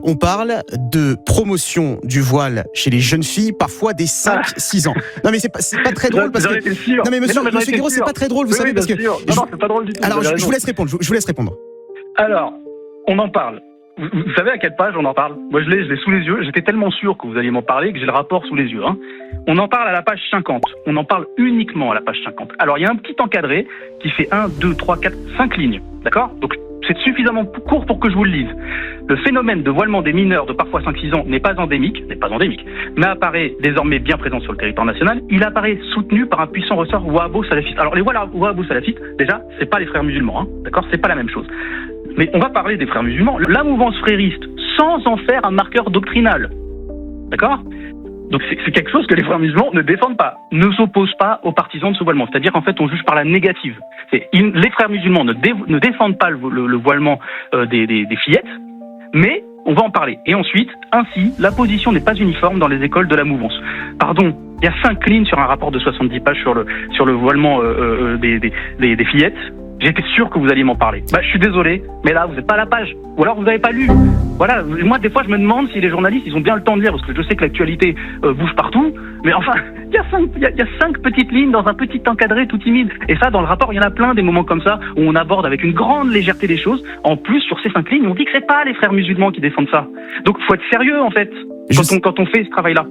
On parle de promotion du voile chez les jeunes filles, parfois des 5-6 ans. Non mais c'est pas très drôle parce que... Non mais monsieur Guiraud, c'est pas très drôle, vous savez, parce que... Non, c'est pas drôle du tout. Alors je vous laisse répondre, je vous laisse répondre. Alors, on en parle. Vous savez à quelle page on en parle? Moi je l'ai sous les yeux, j'étais tellement sûr que vous alliez m'en parler que j'ai le rapport sous les yeux. On en parle à la page 50, on en parle uniquement à la page 50. Alors il y a un petit encadré qui fait 1, 2, 3, 4, 5 lignes, d'accord? Donc c'est suffisamment court pour que je vous le lise. Le phénomène de voilement des mineurs de parfois 5-6 ans n'est pas endémique, mais apparaît désormais bien présent sur le territoire national. Il apparaît soutenu par un puissant ressort wahhabo-salafiste. Alors les wahhabo-salafistes, déjà, c'est pas les frères musulmans, d'accord? C'est pas la même chose. Mais on va parler des frères musulmans. La mouvance frériste, sans en faire un marqueur doctrinal, d'accord? Donc c'est quelque chose que les frères musulmans ne défendent pas, ne s'opposent pas aux partisans de ce voilement. C'est-à-dire qu'en fait, on juge par la négative. Les frères musulmans ne défendent pas le voilement des fillettes, mais on va en parler. Et ensuite, ainsi, la position n'est pas uniforme dans les écoles de la mouvance. Pardon, il y a 5 lignes sur un rapport de 70 pages sur le voilement des fillettes. J'étais sûr que vous alliez m'en parler. Je suis désolé, mais là, vous n'êtes pas à la page. Ou alors, vous n'avez pas lu. Voilà. Moi, des fois, je me demande si les journalistes, ils ont bien le temps de lire, parce que je sais que l'actualité bouge partout. Mais enfin, il y a 5 petites lignes dans un petit encadré tout timide. Et ça, dans le rapport, il y en a plein des moments comme ça, où on aborde avec une grande légèreté les choses. En plus, sur ces 5 lignes, on dit que c'est pas les frères musulmans qui défendent ça. Donc, faut être sérieux, en fait, quand on fait ce travail-là.